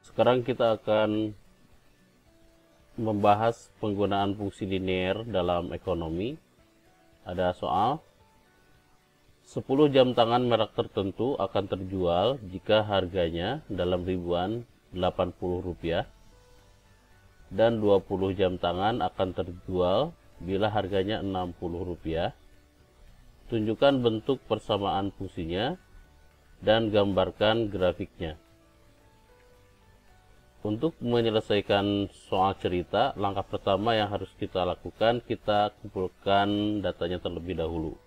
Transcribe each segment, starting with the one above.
Sekarang kita akan membahas penggunaan fungsi linear dalam ekonomi. Ada soal 10 jam tangan merek tertentu akan terjual jika harganya dalam ribuan Rp80 dan 20 jam tangan akan terjual bila harganya Rp60. Tunjukkan bentuk persamaan fungsinya dan gambarkan grafiknya. Untuk menyelesaikan soal cerita, langkah pertama yang harus kita lakukan, kita kumpulkan datanya terlebih dahulu.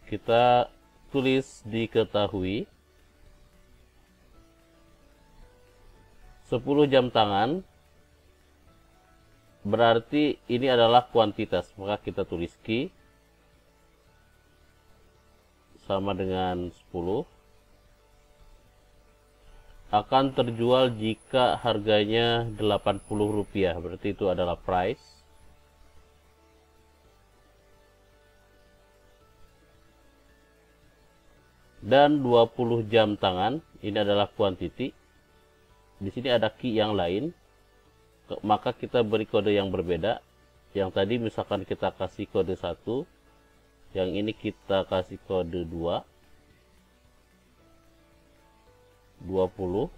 Kita tulis diketahui 10 jam tangan, berarti ini adalah kuantitas, maka kita tulis Q sama dengan 10. Akan terjual jika harganya Rp80, berarti itu adalah price. Dan 20 jam tangan, ini adalah quantity. Di sini ada key yang lain, maka kita beri kode yang berbeda. Yang tadi misalkan kita kasih kode 1, yang ini kita kasih kode 2. 20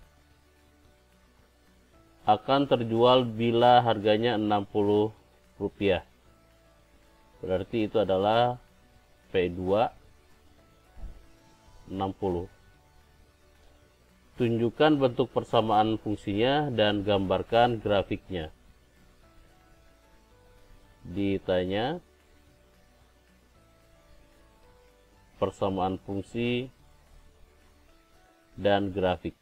akan terjual bila harganya Rp60. Berarti itu adalah P2 60. Tunjukkan bentuk persamaan fungsinya dan gambarkan grafiknya. Ditanya persamaan fungsi dan grafik.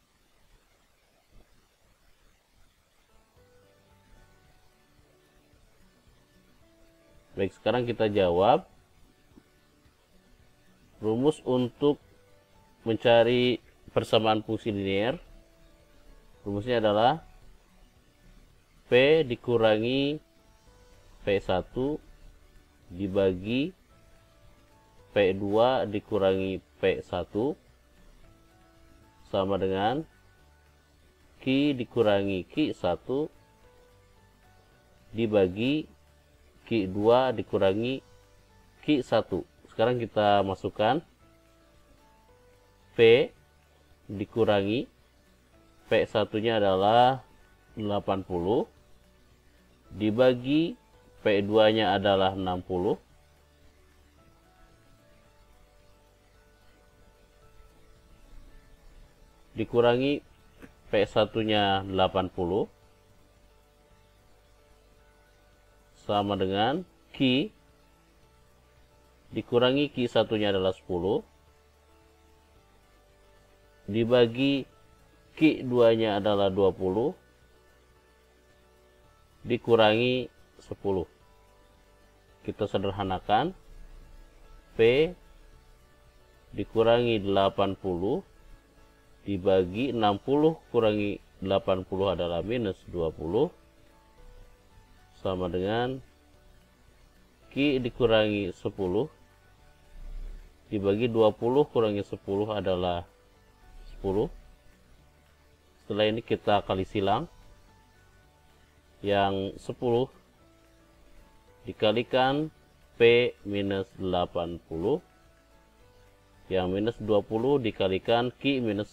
Baik, sekarang kita jawab. Rumus untuk mencari persamaan fungsi linear, rumusnya adalah P dikurangi P1 dibagi P2 dikurangi P1 sama dengan Q dikurangi Q1 dibagi Q2 dikurangi Q1. Sekarang kita masukkan P dikurangi P1 nya adalah 80 dibagi P2 nya adalah 60 dikurangi P1 nya 80 sama dengan Q dikurangi Q1 nya adalah 10 dibagi Q2 nya adalah 20 dikurangi 10. Kita sederhanakan, P dikurangi 80 dibagi 60 kurangi 80 adalah minus 20 sama dengan Q dikurangi 10 dibagi 20 kurangi 10 adalah 10. Setelah ini kita kali silang. Yang 10 dikalikan P minus 80. Yang minus 20 dikalikan Q minus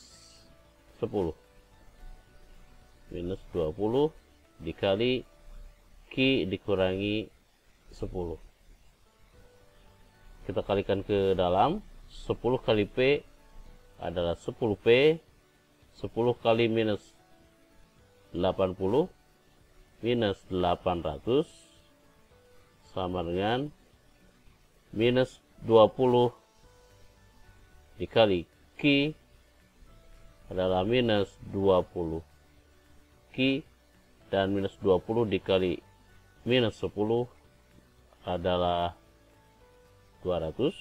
10. Minus 20 dikali Q dikurangi 10. Kita kalikan ke dalam. 10 kali P adalah 10P. 10 kali minus 80 minus 800 sama dengan minus 20 dikali Q adalah minus 20 Q dan minus 20 dikali minus 10 adalah 200.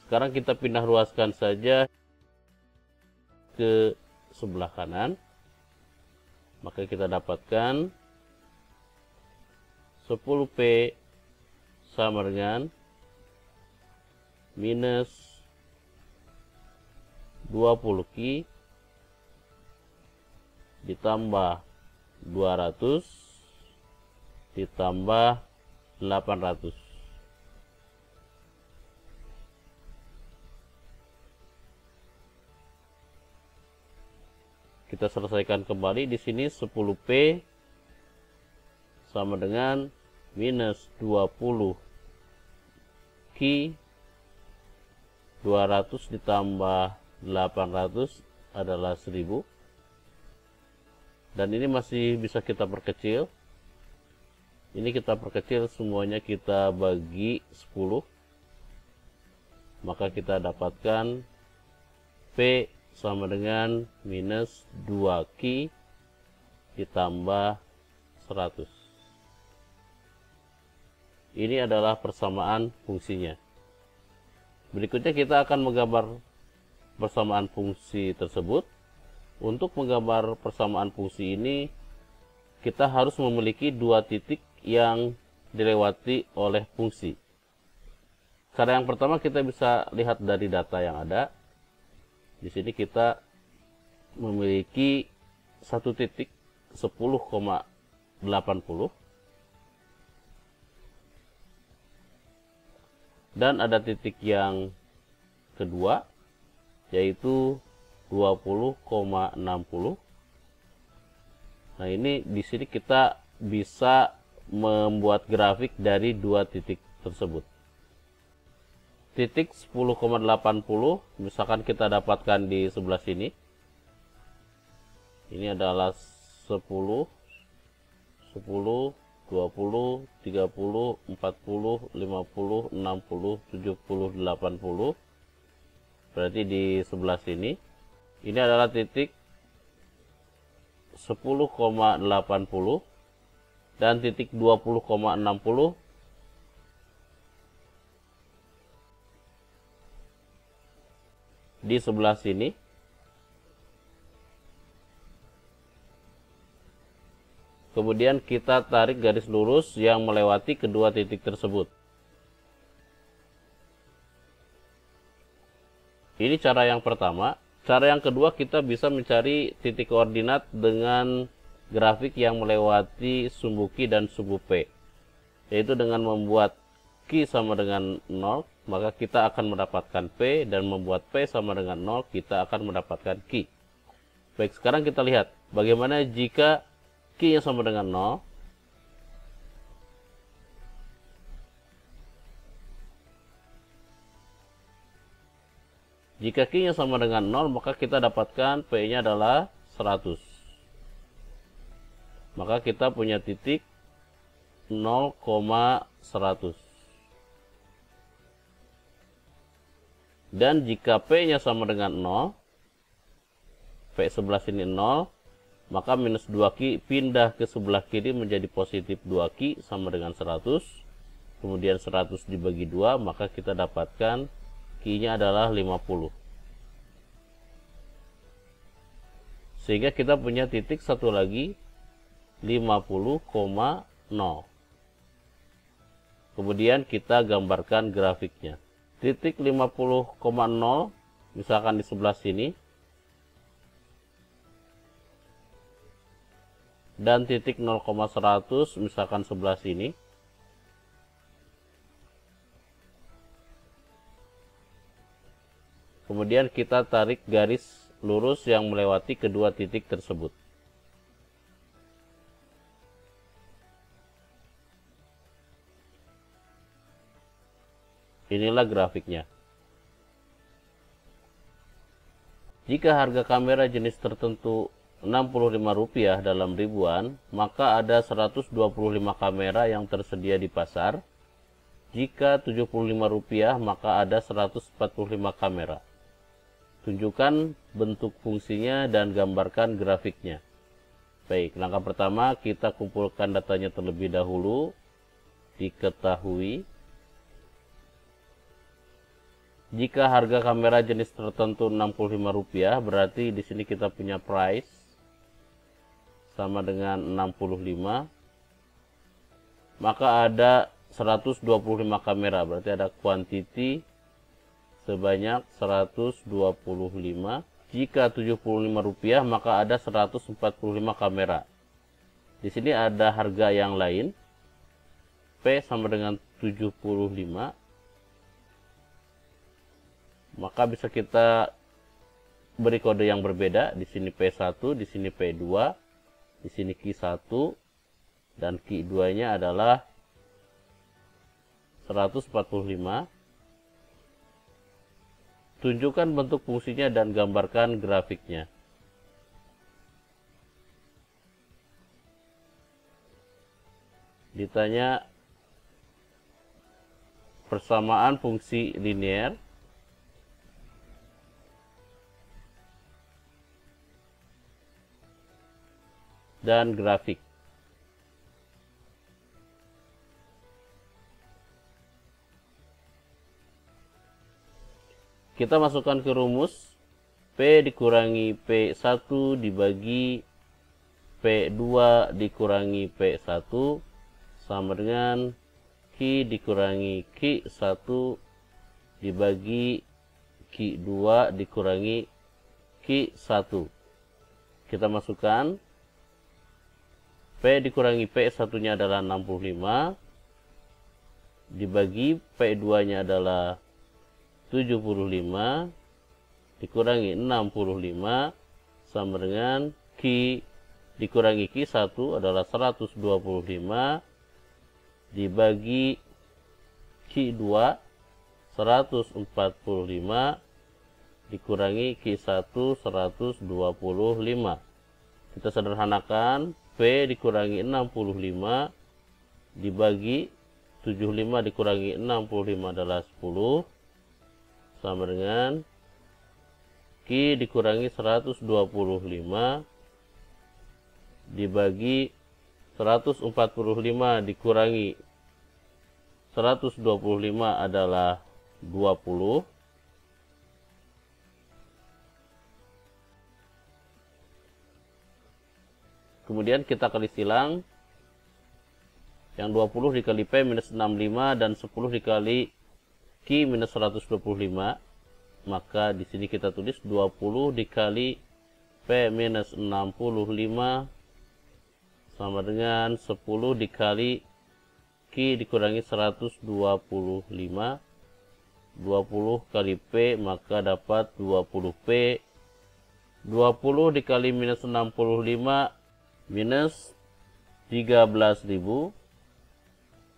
Sekarang kita pindah ruaskan saja ke sebelah kanan. Maka kita dapatkan 10P sama dengan minus 20 ki ditambah 200 ditambah 800. Kita selesaikan kembali. Di sini 10P sama dengan minus 20 ki 200 ditambah 800 adalah 1000. Dan ini masih bisa kita perkecil. Ini kita perkecil, semuanya kita bagi 10. Maka kita dapatkan P sama dengan minus 2 ki ditambah 100. Ini adalah persamaan fungsinya. Berikutnya kita akan menggambar persamaan fungsi tersebut. Untuk menggambar persamaan fungsi ini, kita harus memiliki dua titik yang dilewati oleh fungsi. Cara yang pertama kita bisa lihat dari data yang ada. Di sini kita memiliki satu titik 10,80. Dan ada titik yang kedua, yaitu 20,60. Nah, ini di sini kita bisa membuat grafik dari dua titik tersebut. Titik 10,80 misalkan kita dapatkan di sebelah sini. Ini adalah 10, 10, 20, 30, 40, 50, 60, 70, 80. Berarti di sebelah sini. Ini adalah titik 10,80 dan titik 20,60 di sebelah sini. Kemudian kita tarik garis lurus yang melewati kedua titik tersebut. Ini cara yang pertama. Cara yang kedua, kita bisa mencari titik koordinat dengan grafik yang melewati sumbu Q dan sumbu P. Yaitu dengan membuat Q sama dengan 0, maka kita akan mendapatkan P, dan membuat P sama dengan 0, kita akan mendapatkan Q. Baik, sekarang kita lihat bagaimana jika Q-nya sama dengan 0. Jika Q-nya sama dengan 0, maka kita dapatkan P-nya adalah 100. Maka kita punya titik 0,100. Dan jika P-nya sama dengan 0, P sebelah sini 0, maka minus 2Q pindah ke sebelah kiri menjadi positif 2Q sama dengan 100. Kemudian 100 dibagi 2, maka kita dapatkan Q-nya adalah 50. Sehingga kita punya titik satu lagi 50,0. Kemudian kita gambarkan grafiknya. Titik 50,0 misalkan di sebelah sini. Dan titik 0,100 misalkan sebelah sini. Kemudian kita tarik garis lurus yang melewati kedua titik tersebut. Inilah grafiknya. Jika harga kamera jenis tertentu Rp65 dalam ribuan, maka ada 125 kamera yang tersedia di pasar. Jika Rp75, maka ada 145 kamera. Tunjukkan bentuk fungsinya dan gambarkan grafiknya. Baik, langkah pertama kita kumpulkan datanya terlebih dahulu. Diketahui jika harga kamera jenis tertentu Rp65, berarti di sini kita punya price sama dengan 65. Maka ada 125 kamera, berarti ada quantity sebanyak 125. Jika Rp75 maka ada 145 kamera. Di sini ada harga yang lain. P sama dengan 75. Maka bisa kita beri kode yang berbeda. Di sini P1, di sini P2, di sini Q1 dan Q2-nya adalah 145. Tunjukkan bentuk fungsinya dan gambarkan grafiknya. Ditanya persamaan fungsi linear dan grafik. Kita masukkan ke rumus P dikurangi P1 dibagi P2 dikurangi P1 sama dengan Q dikurangi Q1 dibagi Q2 dikurangi Q1. Kita masukkan P dikurangi P1-nya adalah 65 dibagi P2-nya adalah 75 dikurangi 65 sama dengan Q dikurangi Q1 adalah 125 dibagi Q2 145 dikurangi Q1 125. Kita sederhanakan P dikurangi 65 dibagi 75 dikurangi 65 adalah 10 sama dengan Q dikurangi 125 dibagi 145 dikurangi 125 adalah 20. Kemudian kita kali silang. Yang 20 dikali P minus 65 dan 10 dikali Q minus 125, maka di sini kita tulis 20 dikali P minus 65 sama dengan 10 dikali Q dikurangi 125. 20 kali P maka dapat 20P. 20 dikali minus 65 minus 13.000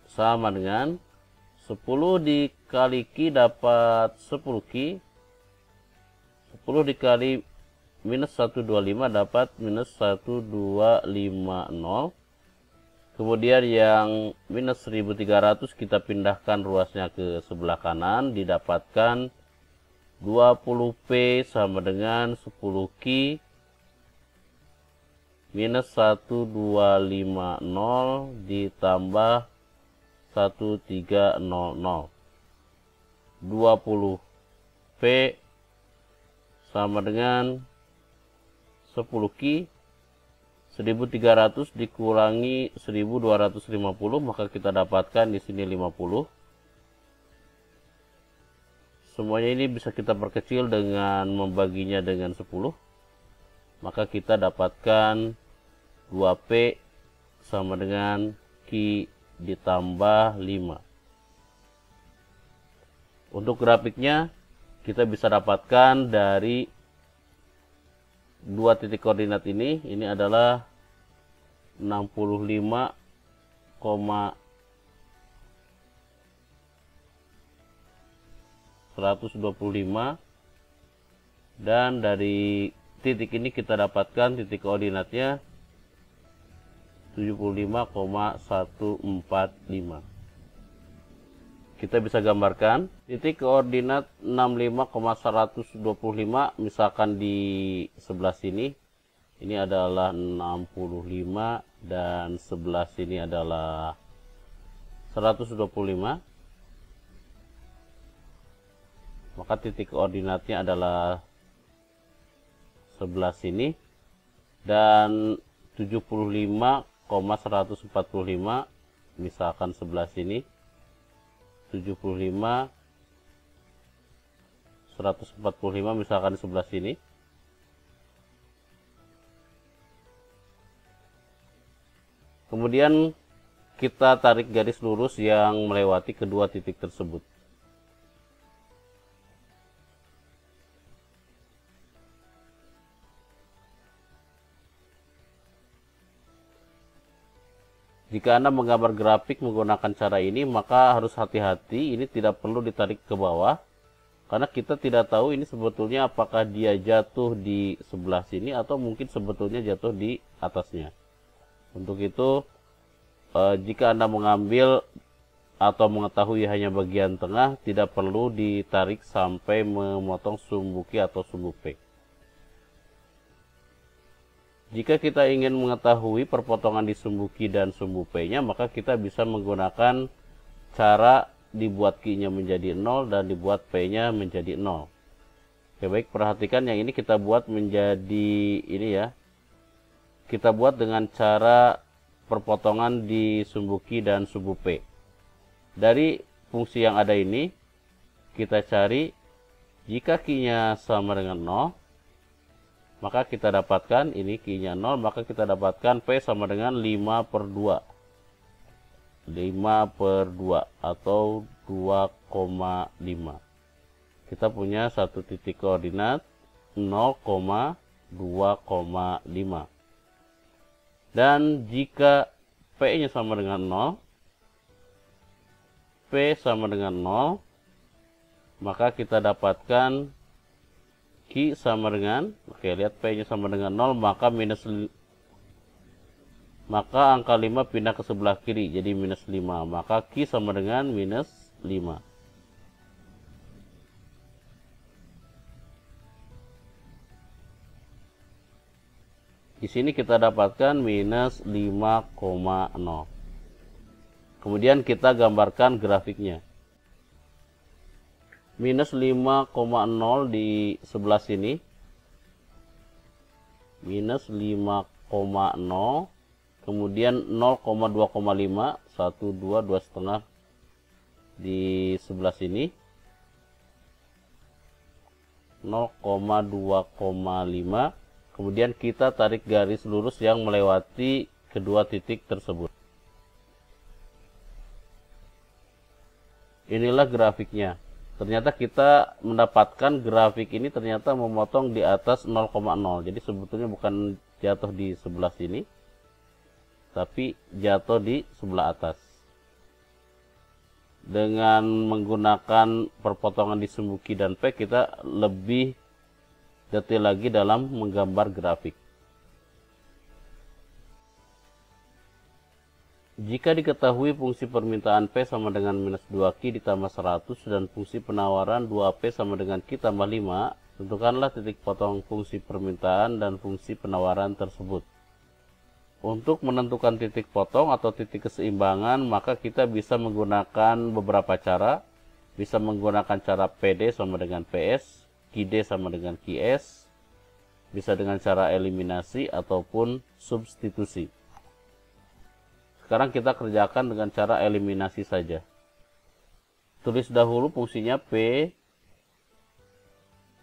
sama dengan 10 dikali Q dapat 10Q. 10 dikali minus 125 dapat minus 1250. Kemudian yang minus 1300 kita pindahkan ruasnya ke sebelah kanan, didapatkan 20P sama dengan 10Q minus 1250 ditambah 1300. 20P sama dengan 10Q. 1300 dikurangi 1250, maka kita dapatkan di sini 50. Semuanya ini bisa kita perkecil dengan membaginya dengan 10. Maka kita dapatkan 2P sama dengan Q ditambah 5. Untuk grafiknya kita bisa dapatkan dari dua titik koordinat ini. Ini adalah 65,125 dan dari titik ini kita dapatkan titik koordinatnya 75,145. Kita bisa gambarkan titik koordinat 65,125 misalkan di sebelah sini ini adalah 65 dan sebelah sini adalah 125. Maka titik koordinatnya adalah sebelah sini dan 75,145 misalkan sebelah sini 75 145 misalkan di sebelah sini. Kemudian kita tarik garis lurus yang melewati kedua titik tersebut. Jika Anda menggambar grafik menggunakan cara ini, maka harus hati-hati, ini tidak perlu ditarik ke bawah. Karena kita tidak tahu ini sebetulnya apakah dia jatuh di sebelah sini atau mungkin sebetulnya jatuh di atasnya. Untuk itu, jika Anda mengambil atau mengetahui hanya bagian tengah, tidak perlu ditarik sampai memotong sumbu Q atau sumbu P. Jika kita ingin mengetahui perpotongan di sumbu Q dan sumbu P-nya, maka kita bisa menggunakan cara dibuat Q-nya menjadi 0 dan dibuat P-nya menjadi 0. Oke, baik, perhatikan yang ini kita buat menjadi ini ya. Kita buat dengan cara perpotongan di sumbu Q dan sumbu P. Dari fungsi yang ada ini, kita cari jika Q-nya sama dengan 0, maka kita dapatkan ini Q-nya 0, maka kita dapatkan P sama dengan 5/2. 5/2 atau 2,5. Kita punya satu titik koordinat 0,2,5. Dan jika P-nya sama dengan 0, P sama dengan 0, maka kita dapatkan Q sama dengan, oke, lihat P-nya sama dengan 0, maka angka 5 pindah ke sebelah kiri, jadi minus 5. Maka Q sama dengan minus 5. Di sini kita dapatkan minus 5,0. Kemudian kita gambarkan grafiknya. Minus 5,0 di sebelah sini. Minus 5,0. Kemudian 0,2,5. 1, 2, 2,5 di sebelah sini. 0,2,5. Kemudian kita tarik garis lurus yang melewati kedua titik tersebut. Inilah grafiknya. Ternyata kita mendapatkan grafik ini ternyata memotong di atas 0,0. Jadi sebetulnya bukan jatuh di sebelah sini, tapi jatuh di sebelah atas. Dengan menggunakan perpotongan di sumbu Q dan P, kita lebih detail lagi dalam menggambar grafik. Jika diketahui fungsi permintaan P sama dengan minus 2Q ditambah 100 dan fungsi penawaran 2P sama dengan Q tambah 5, tentukanlah titik potong fungsi permintaan dan fungsi penawaran tersebut. Untuk menentukan titik potong atau titik keseimbangan, maka kita bisa menggunakan beberapa cara. Bisa menggunakan cara PD sama dengan PS, QD sama dengan QS, bisa dengan cara eliminasi ataupun substitusi. Sekarang kita kerjakan dengan cara eliminasi saja. Tulis dahulu fungsinya P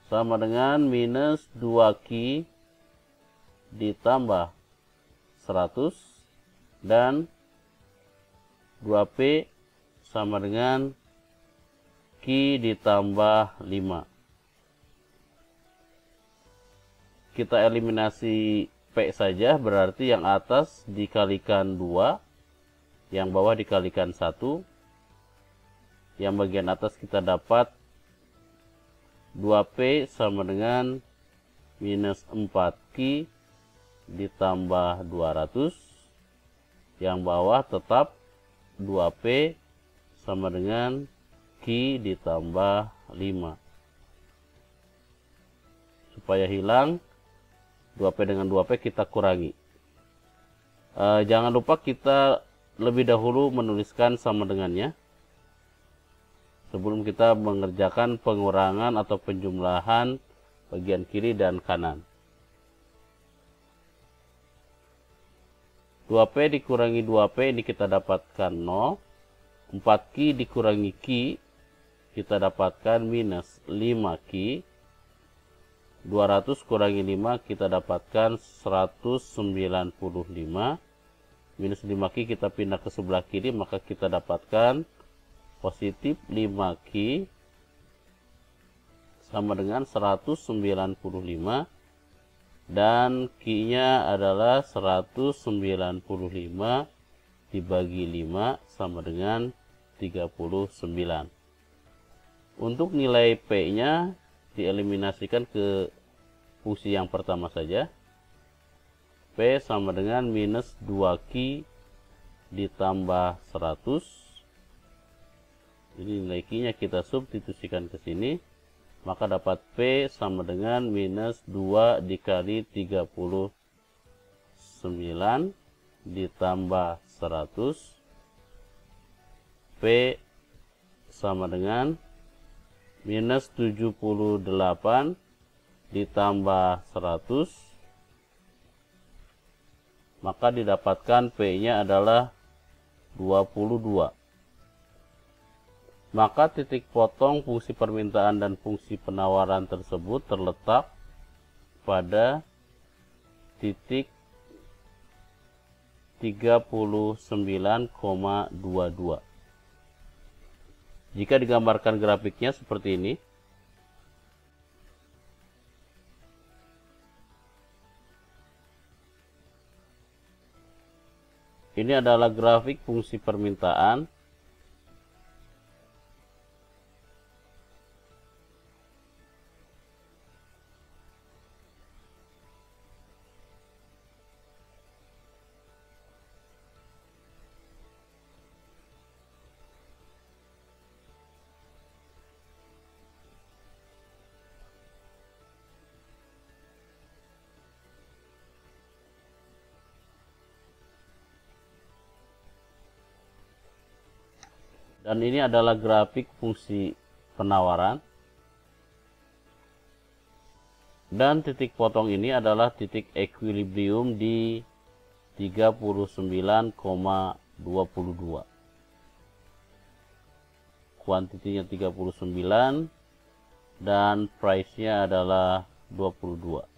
sama dengan minus 2Q ditambah 100 dan 2P sama dengan Q ditambah 5. Kita eliminasi P saja, berarti yang atas dikalikan 2. Yang bawah dikalikan 1. Yang bagian atas kita dapat 2P sama dengan minus 4Q ditambah 200. Yang bawah tetap 2P sama dengan Q ditambah 5. Supaya hilang 2P dengan 2P kita kurangi. Jangan lupa kita lebih dahulu menuliskan sama dengannya sebelum kita mengerjakan pengurangan atau penjumlahan bagian kiri dan kanan. 2P dikurangi 2P ini kita dapatkan 0. 4Q dikurangi Q kita dapatkan minus 5Q. 200 kurangi 5 kita dapatkan 195. Minus 5Q kita pindah ke sebelah kiri, maka kita dapatkan positif 5Q sama dengan 195. Dan Q-nya adalah 195 dibagi 5 sama dengan 39. Untuk nilai P-nya dieliminasikan ke fungsi yang pertama saja. P sama dengan minus 2Q ditambah 100. Ini nilai Q-nya kita substitusikan ke sini. Maka dapat P sama dengan minus 2 dikali 39 ditambah 100. P sama dengan minus 78 ditambah 100. Maka didapatkan P-nya adalah 22. Maka titik potong fungsi permintaan dan fungsi penawaran tersebut terletak pada titik 39,22. Jika digambarkan grafiknya seperti ini, ini adalah grafik fungsi permintaan. Dan ini adalah grafik fungsi penawaran. Dan titik potong ini adalah titik equilibrium di 39,22. Kuantitinya 39 dan price-nya adalah 22.